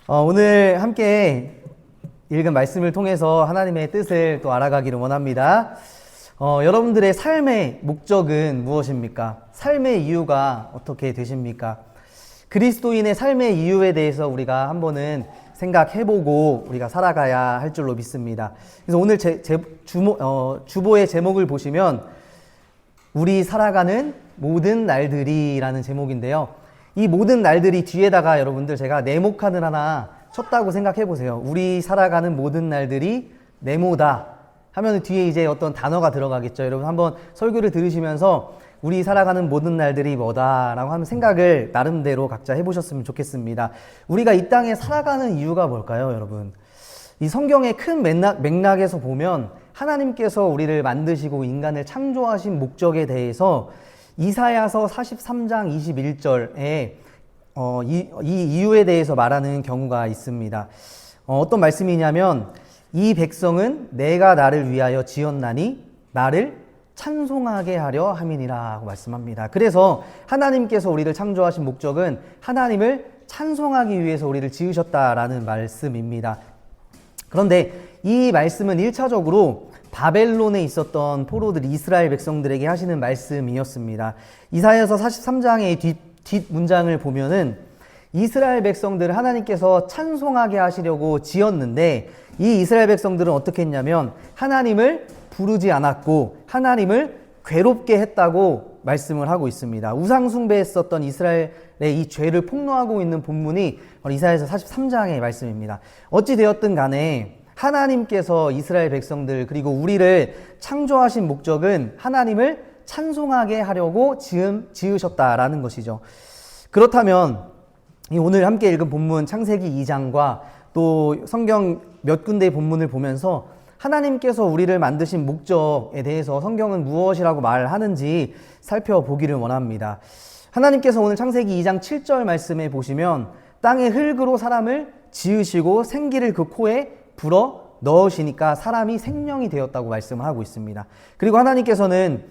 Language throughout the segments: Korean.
오늘 함께 읽은 말씀을 통해서 하나님의 뜻을 또 알아가기를 원합니다. 여러분들의 삶의 목적은 무엇입니까? 삶의 이유가 어떻게 되십니까? 그리스도인의 삶의 이유에 대해서 우리가 한번은 생각해보고 우리가 살아가야 할 줄로 믿습니다. 그래서 오늘 주보의 제목을 보시면 우리 살아가는 모든 날들이라는 제목인데요. 이 모든 날들이 뒤에다가 여러분들 제가 네모칸을 하나 쳤다고 생각해 보세요. 우리 살아가는 모든 날들이 네모다 하면 뒤에 이제 어떤 단어가 들어가겠죠. 여러분 한번 설교를 들으시면서 우리 살아가는 모든 날들이 뭐다라고 하는 생각을 나름대로 각자 해보셨으면 좋겠습니다. 우리가 이 땅에 살아가는 이유가 뭘까요, 여러분? 이 성경의 큰 맥락에서 보면 하나님께서 우리를 만드시고 인간을 창조하신 목적에 대해서 이사야서 43장 21절에 이 이유에 대해서 말하는 경우가 있습니다. 어떤 말씀이냐면 이 백성은 내가 나를 위하여 지었나니 나를 찬송하게 하려 함이니라고 말씀합니다. 그래서 하나님께서 우리를 창조하신 목적은 하나님을 찬송하기 위해서 우리를 지으셨다라는 말씀입니다. 그런데 이 말씀은 1차적으로 바벨론에 있었던 포로들 이스라엘 백성들에게 하시는 말씀이었습니다. 이사야서 43장의 뒷 문장을 보면은 이스라엘 백성들을 하나님께서 찬송하게 하시려고 지었는데 이 이스라엘 백성들은 어떻게 했냐면 하나님을 부르지 않았고 하나님을 괴롭게 했다고 말씀을 하고 있습니다. 우상 숭배했었던 이스라엘의 이 죄를 폭로하고 있는 본문이 이사야서 43장의 말씀입니다. 어찌 되었든 간에 하나님께서 이스라엘 백성들 그리고 우리를 창조하신 목적은 하나님을 찬송하게 하려고 지으셨다라는 것이죠. 그렇다면 오늘 함께 읽은 본문 창세기 2장과 또 성경 몇 군데의 본문을 보면서 하나님께서 우리를 만드신 목적에 대해서 성경은 무엇이라고 말하는지 살펴보기를 원합니다. 하나님께서 오늘 창세기 2장 7절 말씀에 보시면 땅의 흙으로 사람을 지으시고 생기를 그 코에 불어 넣으시니까 사람이 생명이 되었다고 말씀을 하고 있습니다. 그리고 하나님께서는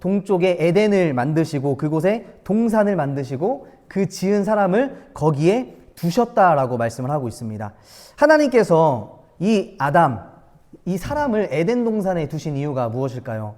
동쪽에 에덴을 만드시고 그곳에 동산을 만드시고 그 지은 사람을 거기에 두셨다라고 말씀을 하고 있습니다. 하나님께서 이 사람을 에덴 동산에 두신 이유가 무엇일까요?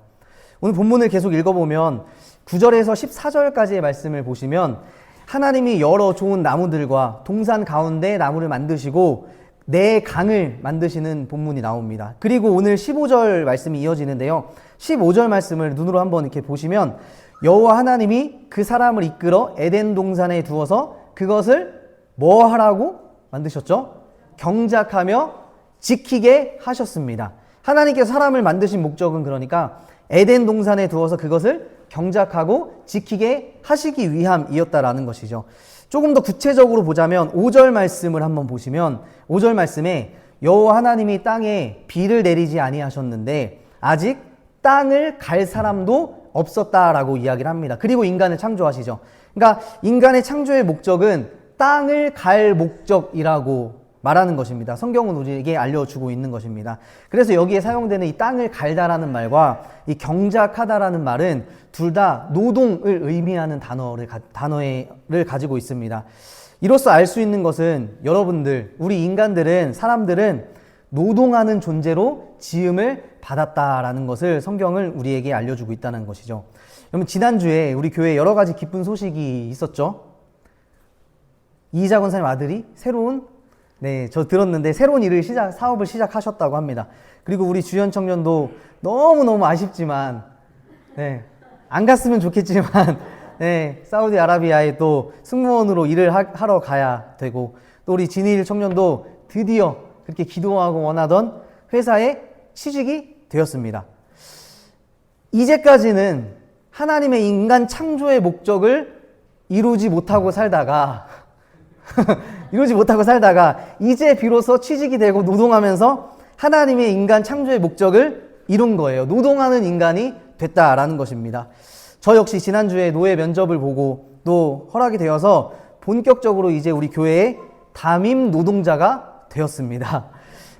오늘 본문을 계속 읽어보면 9절에서 14절까지의 말씀을 보시면 하나님이 여러 좋은 나무들과 동산 가운데 나무를 만드시고 네 강을 만드시는 본문이 나옵니다. 그리고 오늘 15절 말씀이 이어지는데요. 15절 말씀을 눈으로 한번 이렇게 보시면 여호와 하나님이 그 사람을 이끌어 에덴 동산에 두어서 그것을 뭐 하라고 만드셨죠? 경작하며 지키게 하셨습니다. 하나님께서 사람을 만드신 목적은 그러니까 에덴 동산에 두어서 그것을 경작하고 지키게 하시기 위함이었다라는 것이죠. 조금 더 구체적으로 보자면 5절 말씀을 한번 보시면 5절 말씀에 여호와 하나님이 땅에 비를 내리지 아니하셨는데 아직 땅을 갈 사람도 없었다라고 이야기를 합니다. 그리고 인간을 창조하시죠. 그러니까 인간의 창조의 목적은 땅을 갈 목적이라고 말하는 것입니다. 성경은 우리에게 알려주고 있는 것입니다. 그래서 여기에 사용되는 이 땅을 갈다라는 말과 이 경작하다라는 말은 둘 다 노동을 의미하는 단어를 가지고 있습니다. 이로써 알 수 있는 것은 여러분들, 우리 인간들은, 사람들은 노동하는 존재로 지음을 받았다라는 것을 성경을 우리에게 알려주고 있다는 것이죠. 여러분 지난주에 우리 교회에 여러 가지 기쁜 소식이 있었죠. 이희자 권사님 아들이 저 들었는데 새로운 사업을 시작하셨다고 합니다. 그리고 우리 주연 청년도 너무너무 아쉽지만, 안 갔으면 좋겠지만, 사우디아라비아에 또 승무원으로 일을 하러 가야 되고, 또 우리 진일 청년도 드디어 그렇게 기도하고 원하던 회사에 취직이 되었습니다. 이제까지는 하나님의 인간 창조의 목적을 이루지 못하고 살다가 이제 비로소 취직이 되고 노동하면서 하나님의 인간 창조의 목적을 이룬 거예요. 노동하는 인간이 됐다라는 것입니다. 저 역시 지난주에 노예 면접을 보고 또 허락이 되어서 본격적으로 이제 우리 교회의 담임 노동자가 되었습니다.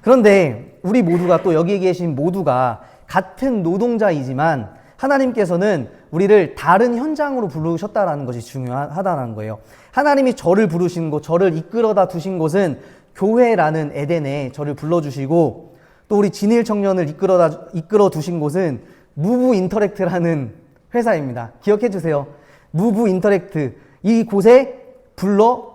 그런데 우리 모두가 또 여기에 계신 모두가 같은 노동자이지만 하나님께서는 우리를 다른 현장으로 부르셨다라는 것이 중요하다는 거예요. 하나님이 저를 부르신 곳, 저를 이끌어다 두신 곳은 교회라는 에덴에 저를 불러주시고, 또 우리 진일 청년을 이끌어 두신 곳은 무브 인터랙트라는 회사입니다. 기억해 주세요. 무브 인터랙트. 이 곳에 불러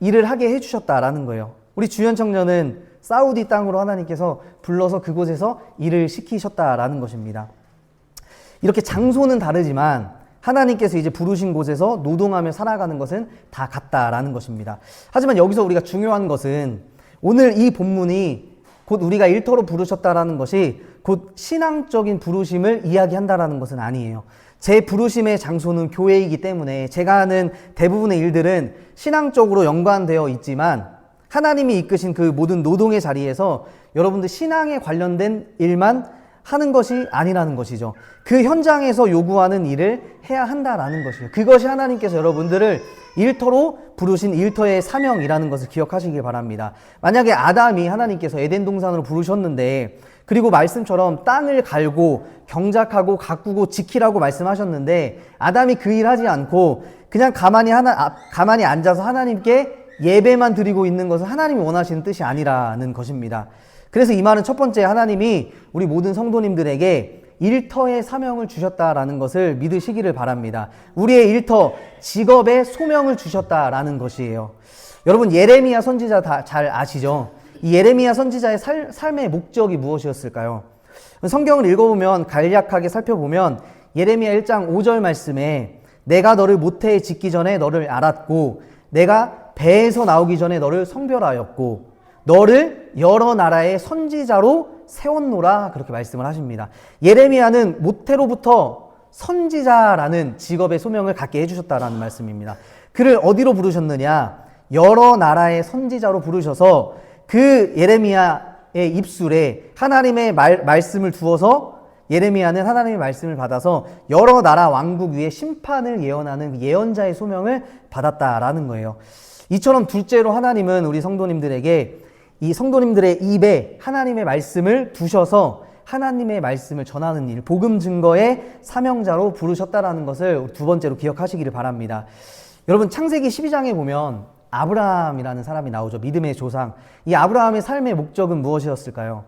일을 하게 해주셨다라는 거예요. 우리 주연 청년은 사우디 땅으로 하나님께서 불러서 그곳에서 일을 시키셨다라는 것입니다. 이렇게 장소는 다르지만 하나님께서 이제 부르신 곳에서 노동하며 살아가는 것은 다 같다라는 것입니다. 하지만 여기서 우리가 중요한 것은 오늘 이 본문이 곧 우리가 일터로 부르셨다라는 것이 곧 신앙적인 부르심을 이야기한다라는 것은 아니에요. 제 부르심의 장소는 교회이기 때문에 제가 하는 대부분의 일들은 신앙적으로 연관되어 있지만 하나님이 이끄신 그 모든 노동의 자리에서 여러분들 신앙에 관련된 일만 하는 것이 아니라는 것이죠. 그 현장에서 요구하는 일을 해야 한다라는 것이에요. 그것이 하나님께서 여러분들을 일터로 부르신 일터의 사명이라는 것을 기억하시길 바랍니다. 만약에 아담이 하나님께서 에덴 동산으로 부르셨는데, 그리고 말씀처럼 땅을 갈고 경작하고 가꾸고 지키라고 말씀하셨는데 아담이 그 일 하지 않고 그냥 가만히 앉아서 하나님께 예배만 드리고 있는 것은 하나님이 원하시는 뜻이 아니라는 것입니다. 그래서 이 말은 첫 번째, 하나님이 우리 모든 성도님들에게 일터의 사명을 주셨다라는 것을 믿으시기를 바랍니다. 우리의 일터, 직업의 소명을 주셨다라는 것이에요. 여러분, 예레미야 선지자 다 잘 아시죠? 이 예레미야 선지자의 삶의 목적이 무엇이었을까요? 성경을 읽어보면, 간략하게 살펴보면 예레미야 1장 5절 말씀에 내가 너를 모태에 짓기 전에 너를 알았고 내가 배에서 나오기 전에 너를 성별하였고 너를 여러 나라의 선지자로 세웠노라, 그렇게 말씀을 하십니다. 예레미야는 모태로부터 선지자라는 직업의 소명을 갖게 해주셨다라는 말씀입니다. 그를 어디로 부르셨느냐? 여러 나라의 선지자로 부르셔서 그 예레미야의 입술에 하나님의 말씀을 두어서 예레미야는 하나님의 말씀을 받아서 여러 나라 왕국 위에 심판을 예언하는 예언자의 소명을 받았다라는 거예요. 이처럼 둘째로 하나님은 우리 성도님들에게 이 성도님들의 입에 하나님의 말씀을 두셔서 하나님의 말씀을 전하는 일, 복음 증거의 사명자로 부르셨다라는 것을 두 번째로 기억하시기를 바랍니다. 여러분, 창세기 12장에 보면 아브라함이라는 사람이 나오죠. 믿음의 조상. 이 아브라함의 삶의 목적은 무엇이었을까요?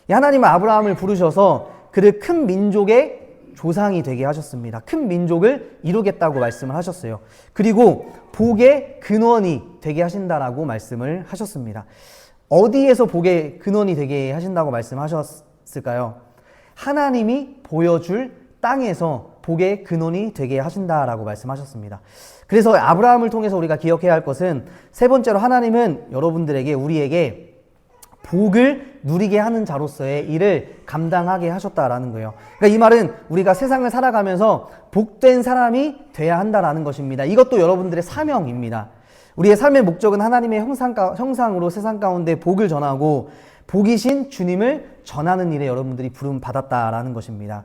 하나님은 아브라함을 부르셔서 그를 큰 민족의 조상이 되게 하셨습니다. 큰 민족을 이루겠다고 말씀을 하셨어요. 그리고 복의 근원이 되게 하신다라고 말씀을 하셨습니다. 어디에서 복의 근원이 되게 하신다고 말씀하셨을까요? 하나님이 보여줄 땅에서 복의 근원이 되게 하신다라고 말씀하셨습니다. 그래서 아브라함을 통해서 우리가 기억해야 할 것은, 세 번째로 하나님은 여러분들에게, 우리에게 복을 누리게 하는 자로서의 일을 감당하게 하셨다라는 거예요. 그러니까 이 말은 우리가 세상을 살아가면서 복된 사람이 돼야 한다라는 것입니다. 이것도 여러분들의 사명입니다. 우리의 삶의 목적은 하나님의 형상으로 세상 가운데 복을 전하고 복이신 주님을 전하는 일에 여러분들이 부름 받았다라는 것입니다.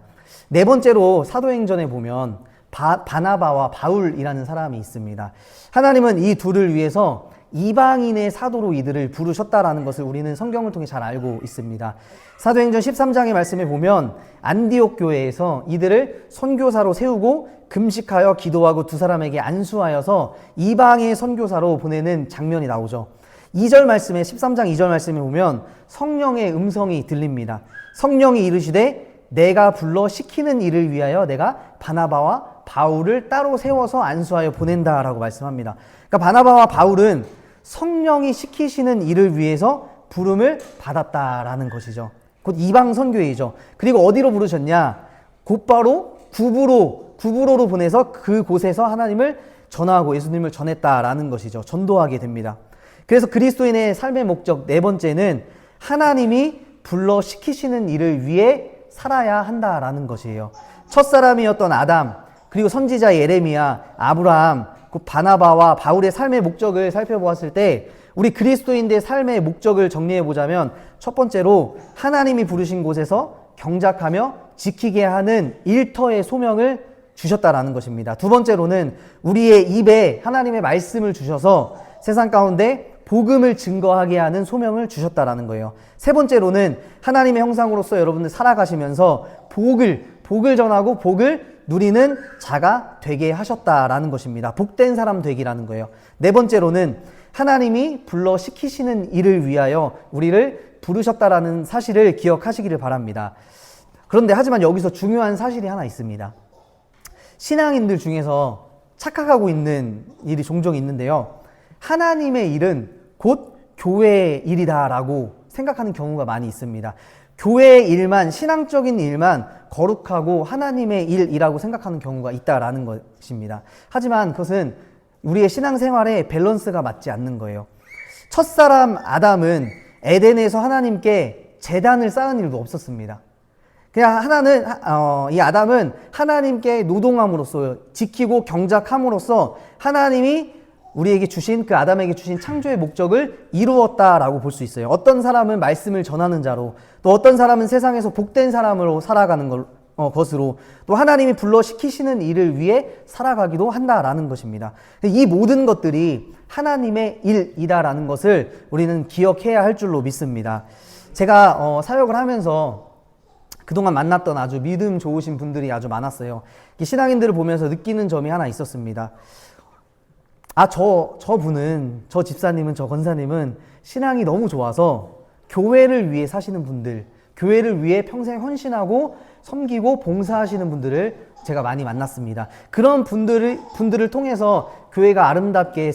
네 번째로 사도행전에 보면 바나바와 바울이라는 사람이 있습니다. 하나님은 이 둘을 위해서 이방인의 사도로 이들을 부르셨다라는 것을 우리는 성경을 통해 잘 알고 있습니다. 사도행전 13장의 말씀에 보면 안디옥 교회에서 이들을 선교사로 세우고 금식하여 기도하고 두 사람에게 안수하여서 이방의 선교사로 보내는 장면이 나오죠. 2절 말씀에, 13장 2절 말씀에 보면 성령의 음성이 들립니다. 성령이 이르시되 내가 불러 시키는 일을 위하여 내가 바나바와 바울을 따로 세워서 안수하여 보낸다라고 말씀합니다. 그러니까 바나바와 바울은 성령이 시키시는 일을 위해서 부름을 받았다라는 것이죠. 곧 이방 선교회이죠. 그리고 어디로 부르셨냐? 곧바로 구브로로 보내서 그곳에서 하나님을 전하고 예수님을 전했다라는 것이죠. 전도하게 됩니다. 그래서 그리스도인의 삶의 목적 네 번째는 하나님이 불러 시키시는 일을 위해 살아야 한다라는 것이에요. 첫사람이었던 아담, 그리고 선지자 예레미야, 아브라함, 그 바나바와 바울의 삶의 목적을 살펴보았을 때 우리 그리스도인들의 삶의 목적을 정리해 보자면, 첫 번째로 하나님이 부르신 곳에서 경작하며 지키게 하는 일터의 소명을 주셨다라는 것입니다. 두 번째로는 우리의 입에 하나님의 말씀을 주셔서 세상 가운데 복음을 증거하게 하는 소명을 주셨다라는 거예요. 세 번째로는 하나님의 형상으로서 여러분들 살아가시면서 복을 전하고 복을 누리는 자가 되게 하셨다라는 것입니다. 복된 사람 되기라는 거예요. 네 번째로는 하나님이 불러 시키시는 일을 위하여 우리를 부르셨다라는 사실을 기억하시기를 바랍니다. 그런데 하지만 여기서 중요한 사실이 하나 있습니다. 신앙인들 중에서 착각하고 있는 일이 종종 있는데요. 하나님의 일은 곧 교회의 일이다라고 생각하는 경우가 많이 있습니다. 교회의 일만, 신앙적인 일만 거룩하고 하나님의 일이라고 생각하는 경우가 있다라는 것입니다. 하지만 그것은 우리의 신앙생활에 밸런스가 맞지 않는 거예요. 첫사람 아담은 에덴에서 하나님께 제단을 쌓은 일도 없었습니다. 그냥 이 아담은 하나님께 노동함으로써, 지키고 경작함으로써 하나님이 우리에게 주신, 그 아담에게 주신 창조의 목적을 이루었다라고 볼 수 있어요. 어떤 사람은 말씀을 전하는 자로, 또 어떤 사람은 세상에서 복된 사람으로 살아가는 것으로, 또 하나님이 불러 시키시는 일을 위해 살아가기도 한다라는 것입니다. 이 모든 것들이 하나님의 일이다라는 것을 우리는 기억해야 할 줄로 믿습니다. 제가 사역을 하면서 그동안 만났던 아주 믿음 좋으신 분들이 아주 많았어요. 신앙인들을 보면서 느끼는 점이 하나 있었습니다. 저분은, 저 집사님은, 저 권사님은 신앙이 너무 좋아서 교회를 위해 사시는 분들, 교회를 위해 평생 헌신하고 섬기고 봉사하시는 분들을 제가 많이 만났습니다. 그런 분들을 통해서 교회가 아름답게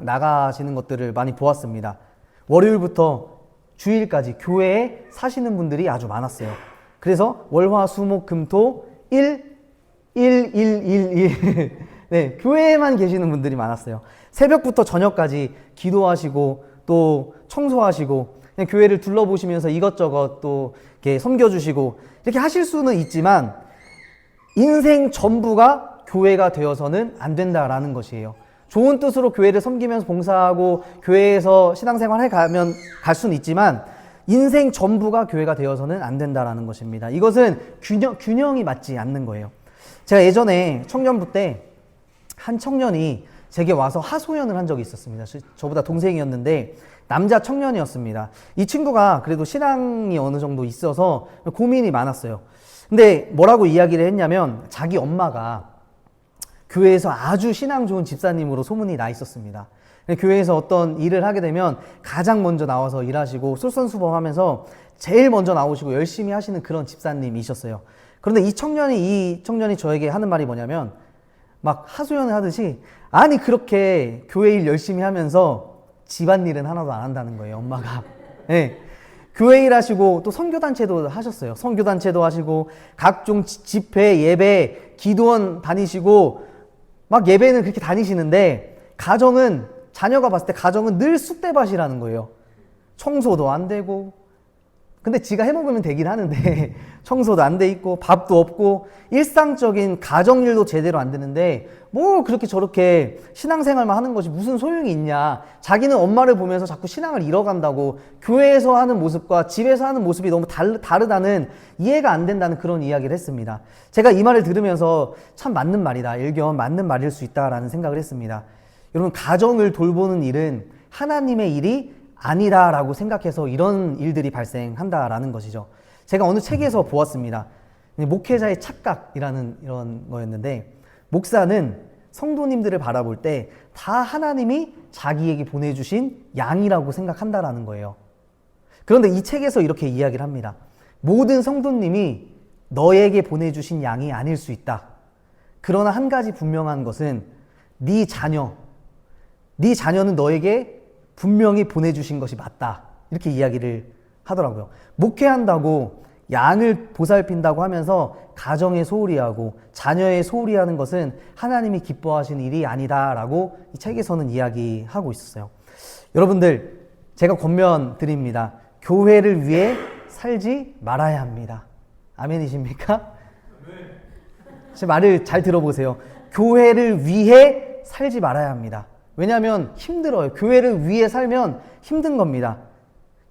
나가시는 것들을 많이 보았습니다. 월요일부터 주일까지 교회에 사시는 분들이 아주 많았어요. 그래서 월화수목금토 1 네, 교회에만 계시는 분들이 많았어요. 새벽부터 저녁까지 기도하시고 또 청소하시고 그냥 교회를 둘러보시면서 이것저것 또 이렇게 섬겨주시고 이렇게 하실 수는 있지만 인생 전부가 교회가 되어서는 안 된다라는 것이에요. 좋은 뜻으로 교회를 섬기면서 봉사하고 교회에서 신앙생활 해가면 갈 수는 있지만 인생 전부가 교회가 되어서는 안 된다라는 것입니다. 이것은 균형이 맞지 않는 거예요. 제가 예전에 청년부 때 한 청년이 제게 와서 하소연을 한 적이 있었습니다. 저보다 동생이었는데 남자 청년이었습니다. 이 친구가 그래도 신앙이 어느 정도 있어서 고민이 많았어요. 근데 뭐라고 이야기를 했냐면 자기 엄마가 교회에서 아주 신앙 좋은 집사님으로 소문이 나 있었습니다. 교회에서 어떤 일을 하게 되면 가장 먼저 나와서 일하시고 솔선수범하면서 제일 먼저 나오시고 열심히 하시는 그런 집사님이셨어요. 그런데 이 청년이 저에게 하는 말이 뭐냐면 막 하소연을 하듯이 아니 그렇게 교회 일 열심히 하면서 집안일은 하나도 안 한다는 거예요, 엄마가. 네. 교회 일 하시고 또 선교단체도 하셨어요. 선교단체도 하시고 각종 집회, 예배, 기도원 다니시고 막 예배는 그렇게 다니시는데 자녀가 봤을 때 가정은 늘 쑥대밭이라는 거예요. 청소도 안 되고 근데 지가 해먹으면 되긴 하는데 청소도 안 돼 있고 밥도 없고 일상적인 가정일도 제대로 안 되는데 뭐 그렇게 저렇게 신앙생활만 하는 것이 무슨 소용이 있냐. 자기는 엄마를 보면서 자꾸 신앙을 잃어간다고 교회에서 하는 모습과 집에서 하는 모습이 너무 다르다는 이해가 안 된다는 그런 이야기를 했습니다. 제가 이 말을 들으면서 참 맞는 말이다. 일견 맞는 말일 수 있다라는 생각을 했습니다. 여러분 가정을 돌보는 일은 하나님의 일이 아니다라고 생각해서 이런 일들이 발생한다라는 것이죠. 제가 어느 책에서 보았습니다. 목회자의 착각이라는 이런 거였는데 목사는 성도님들을 바라볼 때 다 하나님이 자기에게 보내주신 양이라고 생각한다라는 거예요. 그런데 이 책에서 이렇게 이야기를 합니다. 모든 성도님이 너에게 보내주신 양이 아닐 수 있다. 그러나 한 가지 분명한 것은 네 자녀는 너에게 분명히 보내주신 것이 맞다. 이렇게 이야기를 하더라고요. 목회한다고 양을 보살핀다고 하면서 가정에 소홀히 하고 자녀에 소홀히 하는 것은 하나님이 기뻐하시는 일이 아니다라고 이 책에서는 이야기하고 있었어요. 여러분들 제가 권면 드립니다. 교회를 위해 살지 말아야 합니다. 아멘이십니까? 제 말을 잘 들어보세요. 교회를 위해 살지 말아야 합니다. 왜냐하면 힘들어요. 교회를 위해 살면 힘든 겁니다.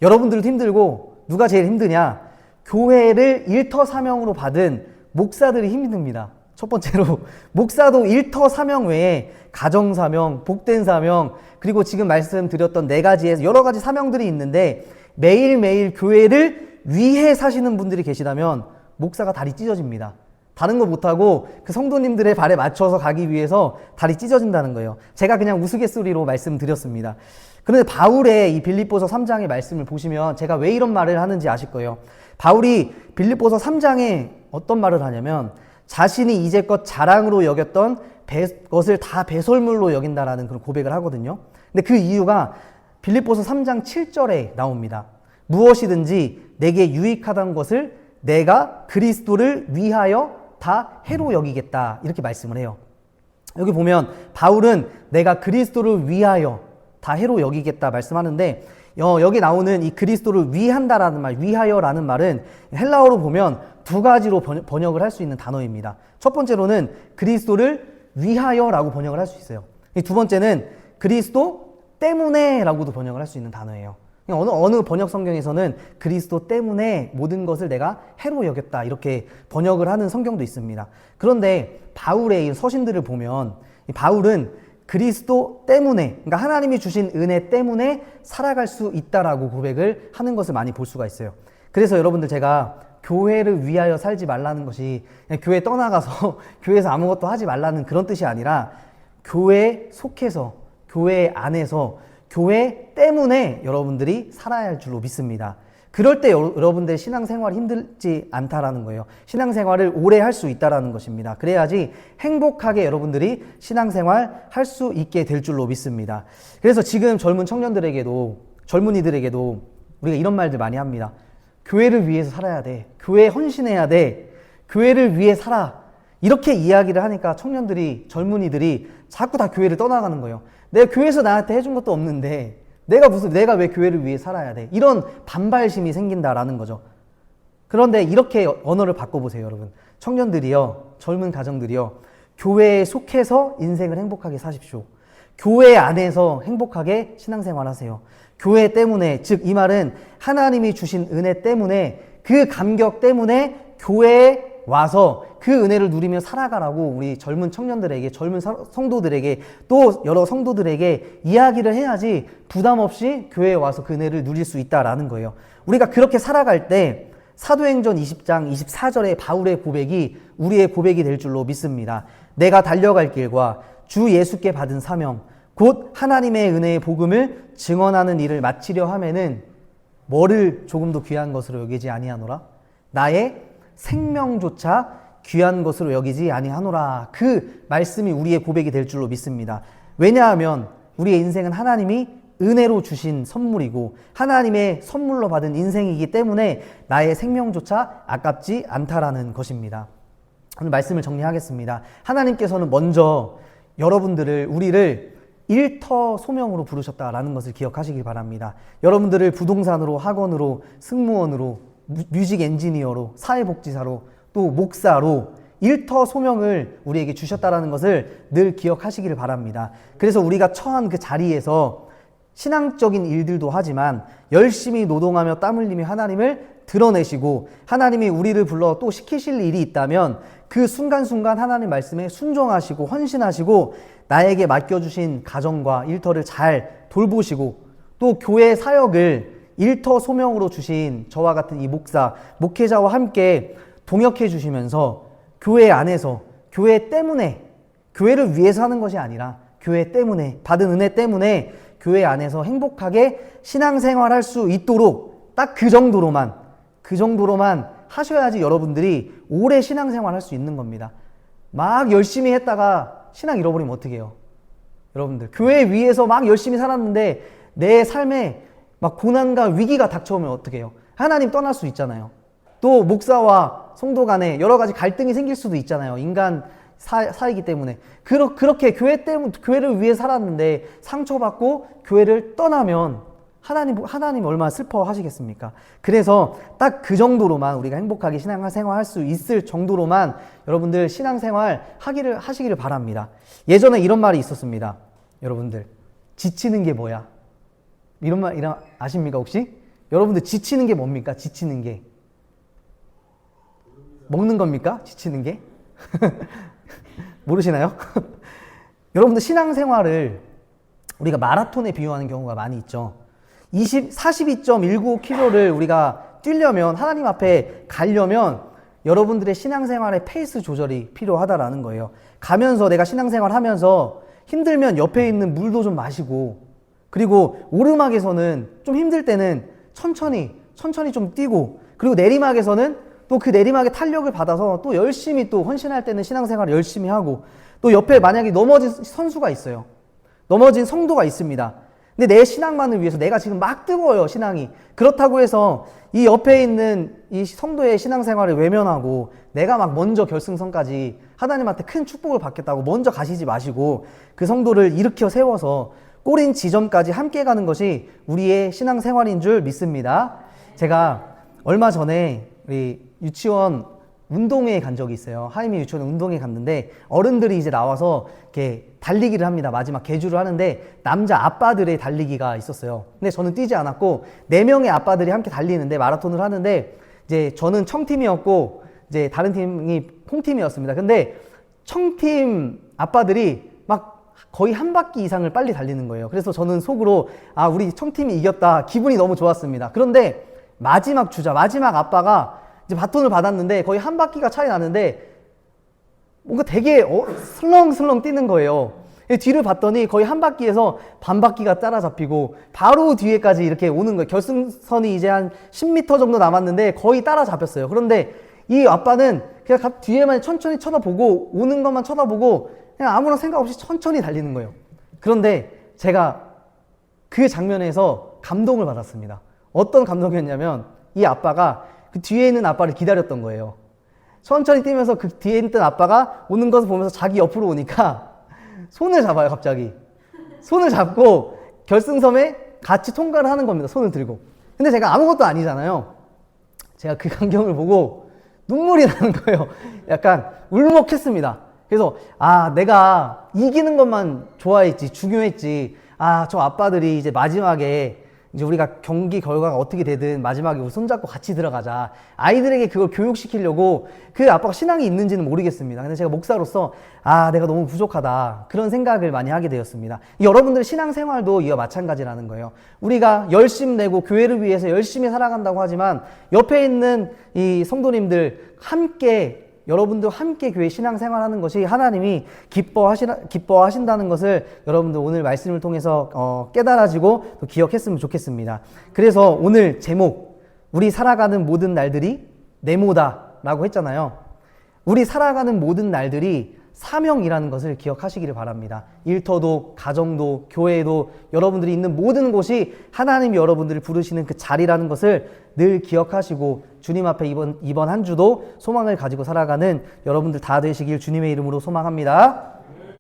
여러분들도 힘들고 누가 제일 힘드냐? 교회를 일터사명으로 받은 목사들이 힘듭니다. 첫 번째로 목사도 일터사명 외에 가정사명, 복된사명 그리고 지금 말씀드렸던 4가지의 여러 가지 사명들이 있는데 매일매일 교회를 위해 사시는 분들이 계시다면 목사가 다리 찢어집니다. 다른 거 못하고 그 성도님들의 발에 맞춰서 가기 위해서 다리 찢어진다는 거예요. 제가 그냥 우스갯소리로 말씀드렸습니다. 그런데 바울의 이 빌립보서 3장의 말씀을 보시면 제가 왜 이런 말을 하는지 아실 거예요. 바울이 빌립보서 3장에 어떤 말을 하냐면 자신이 이제껏 자랑으로 여겼던 것을 다 배설물로 여긴다라는 그런 고백을 하거든요. 근데 그 이유가 빌립보서 3장 7절에 나옵니다. 무엇이든지 내게 유익하다는 것을 내가 그리스도를 위하여 다 해로 여기겠다, 이렇게 말씀을 해요. 여기 보면 바울은 내가 그리스도를 위하여 다 해로 여기겠다 말씀하는데, 여기 나오는 이 그리스도를 위한다라는 말, 위하여라는 말은 헬라어로 보면 두 가지로 번역을 할 수 있는 단어입니다. 첫 번째로는 그리스도를 위하여라고 번역을 할 수 있어요. 두 번째는 그리스도 때문에라고도 번역을 할 수 있는 단어예요. 어느 번역 성경에서는 그리스도 때문에 모든 것을 내가 해로 여겼다, 이렇게 번역을 하는 성경도 있습니다. 그런데 바울의 이 서신들을 보면 바울은 그리스도 때문에, 그러니까 하나님이 주신 은혜 때문에 살아갈 수 있다라고 고백을 하는 것을 많이 볼 수가 있어요. 그래서 여러분들, 제가 교회를 위하여 살지 말라는 것이 그냥 교회 떠나가서 교회에서 아무것도 하지 말라는 그런 뜻이 아니라 교회에 속해서, 교회 안에서, 교회 때문에 여러분들이 살아야 할 줄로 믿습니다. 그럴 때 여러분들의 신앙생활이 힘들지 않다라는 거예요. 신앙생활을 오래 할 수 있다라는 것입니다. 그래야지 행복하게 여러분들이 신앙생활 할 수 있게 될 줄로 믿습니다. 그래서 지금 젊은 청년들에게도, 젊은이들에게도 우리가 이런 말들 많이 합니다. 교회를 위해서 살아야 돼. 교회에 헌신해야 돼. 교회를 위해 살아. 이렇게 이야기를 하니까 청년들이, 젊은이들이 자꾸 다 교회를 떠나가는 거예요. 내가 교회에서 나한테 해준 것도 없는데 내가 왜 교회를 위해 살아야 돼? 이런 반발심이 생긴다라는 거죠. 그런데 이렇게 언어를 바꿔보세요, 여러분. 청년들이요, 젊은 가정들이요, 교회에 속해서 인생을 행복하게 사십시오. 교회 안에서 행복하게 신앙생활 하세요. 교회 때문에, 즉 이 말은 하나님이 주신 은혜 때문에, 그 감격 때문에 교회에 와서 그 은혜를 누리며 살아가라고 우리 젊은 청년들에게, 젊은 성도들에게, 또 여러 성도들에게 이야기를 해야지 부담 없이 교회에 와서 그 은혜를 누릴 수 있다라는 거예요. 우리가 그렇게 살아갈 때 사도행전 20장 24절의 바울의 고백이 우리의 고백이 될 줄로 믿습니다. 내가 달려갈 길과 주 예수께 받은 사명, 곧 하나님의 은혜의 복음을 증언하는 일을 마치려 하면은 뭐를 조금도 귀한 것으로 여기지 아니하노라? 나의 생명조차 귀한 것으로 여기지 아니하노라. 그 말씀이 우리의 고백이 될 줄로 믿습니다. 왜냐하면 우리의 인생은 하나님이 은혜로 주신 선물이고 하나님의 선물로 받은 인생이기 때문에 나의 생명조차 아깝지 않다라는 것입니다. 오늘 말씀을 정리하겠습니다. 하나님께서는 먼저 여러분들을, 우리를 일터 소명으로 부르셨다라는 것을 기억하시길 바랍니다. 여러분들을 부동산으로, 학원으로, 승무원으로, 뮤직 엔지니어로, 사회복지사로, 또 목사로 일터 소명을 우리에게 주셨다라는 것을 늘 기억하시기를 바랍니다. 그래서 우리가 처한 그 자리에서 신앙적인 일들도 하지만 열심히 노동하며 땀 흘리며 하나님을 드러내시고 하나님이 우리를 불러 또 시키실 일이 있다면 그 순간순간 하나님 말씀에 순종하시고 헌신하시고 나에게 맡겨주신 가정과 일터를 잘 돌보시고 또 교회 사역을 일터 소명으로 주신 저와 같은 이 목사, 목회자와 함께 동역해 주시면서 교회 안에서, 교회 때문에, 교회를 위해서 하는 것이 아니라 교회 때문에, 받은 은혜 때문에 교회 안에서 행복하게 신앙생활 할 수 있도록 딱 그 정도로만 하셔야지 여러분들이 오래 신앙생활 할 수 있는 겁니다. 막 열심히 했다가 신앙 잃어버리면 어떻게 해요? 여러분들, 교회 위에서 막 열심히 살았는데 내 삶에 막 고난과 위기가 닥쳐오면 어떻게 해요? 하나님 떠날 수 있잖아요. 또 목사와 성도 간에 여러 가지 갈등이 생길 수도 있잖아요. 인간 사이기 때문에. 그렇게 교회를 위해 살았는데 상처받고 교회를 떠나면 하나님 얼마나 슬퍼하시겠습니까? 그래서 딱 그 정도로만 우리가 행복하게 신앙생활 할 수 있을 정도로만 여러분들 신앙생활 하시기를 바랍니다. 예전에 이런 말이 있었습니다. 여러분들, 지치는 게 뭐야? 이런 말 아십니까 혹시? 여러분들 지치는 게 뭡니까? 지치는 게 먹는 겁니까? 지치는 게? 모르시나요? 여러분들 신앙생활을 우리가 마라톤에 비유하는 경우가 많이 있죠. 42.195km를 우리가 뛰려면, 하나님 앞에 가려면 여러분들의 신앙생활의 페이스 조절이 필요하다라는 거예요. 가면서 내가 신앙생활 하면서 힘들면 옆에 있는 물도 좀 마시고, 그리고 오르막에서는 좀 힘들 때는 천천히 좀 뛰고, 그리고 내리막에서는 또 그 내리막의 탄력을 받아서 또 열심히 또 헌신할 때는 신앙생활을 열심히 하고, 또 옆에 만약에 넘어진 선수가 있어요. 넘어진 성도가 있습니다. 근데 내 신앙만을 위해서 내가 지금 막 뜨거워요, 신앙이. 그렇다고 해서 이 옆에 있는 이 성도의 신앙생활을 외면하고 내가 막 먼저 결승선까지 하나님한테 큰 축복을 받겠다고 먼저 가시지 마시고 그 성도를 일으켜 세워서 꼬린 지점까지 함께 가는 것이 우리의 신앙생활인 줄 믿습니다. 제가 얼마 전에 우리 유치원 운동회에 간 적이 있어요. 하이미 유치원 운동회에 갔는데 어른들이 이제 나와서 이렇게 달리기를 합니다. 마지막 계주를 하는데 남자 아빠들의 달리기가 있었어요. 근데 저는 뛰지 않았고 4명의 아빠들이 함께 달리는데 마라톤을 하는데 이제 저는 청팀이었고 이제 다른 팀이 홈팀이었습니다. 근데 청팀 아빠들이 막 거의 한 바퀴 이상을 빨리 달리는 거예요. 그래서 저는 속으로 아, 우리 청팀이 이겼다. 기분이 너무 좋았습니다. 그런데 마지막 주자, 마지막 아빠가 이제 바톤을 받았는데 거의 한 바퀴가 차이 나는데 뭔가 되게 슬렁슬렁 뛰는 거예요. 뒤를 봤더니 거의 한 바퀴에서 반 바퀴가 따라잡히고 바로 뒤에까지 이렇게 오는 거예요. 결승선이 이제 한 10m 정도 남았는데 거의 따라잡혔어요. 그런데 이 아빠는 그냥 뒤에만 천천히 쳐다보고 오는 것만 쳐다보고 그냥 아무런 생각 없이 천천히 달리는 거예요. 그런데 제가 그 장면에서 감동을 받았습니다. 어떤 감동이었냐면 이 아빠가 그 뒤에 있는 아빠를 기다렸던 거예요. 천천히 뛰면서 그 뒤에 있던 아빠가 오는 것을 보면서 자기 옆으로 오니까 손을 잡아요, 갑자기. 손을 잡고 결승선에 같이 통과를 하는 겁니다, 손을 들고. 근데 제가 아무것도 아니잖아요. 제가 그 광경을 보고 눈물이 나는 거예요. 약간 울먹했습니다. 그래서 아, 내가 이기는 것만 좋아했지, 중요했지. 아, 저 아빠들이 이제 마지막에 이제 우리가 경기 결과가 어떻게 되든 마지막에 우리 손잡고 같이 들어가자. 아이들에게 그걸 교육시키려고 그 아빠가 신앙이 있는지는 모르겠습니다. 근데 제가 목사로서 아, 내가 너무 부족하다. 그런 생각을 많이 하게 되었습니다. 여러분들 신앙생활도 이와 마찬가지라는 거예요. 우리가 열심 내고 교회를 위해서 열심히 살아간다고 하지만 옆에 있는 이 성도님들 함께 여러분들 함께 교회 신앙생활하는 것이 하나님이 기뻐하신다는 것을 여러분들 오늘 말씀을 통해서 깨달아지고 또 기억했으면 좋겠습니다. 그래서 오늘 제목 우리 살아가는 모든 날들이 네모다라고 했잖아요. 우리 살아가는 모든 날들이 사명이라는 것을 기억하시기를 바랍니다. 일터도 가정도 교회도 여러분들이 있는 모든 곳이 하나님이 여러분들을 부르시는 그 자리라는 것을 늘 기억하시고 주님 앞에 이번 한 주도 소망을 가지고 살아가는 여러분들 다 되시길 주님의 이름으로 소망합니다.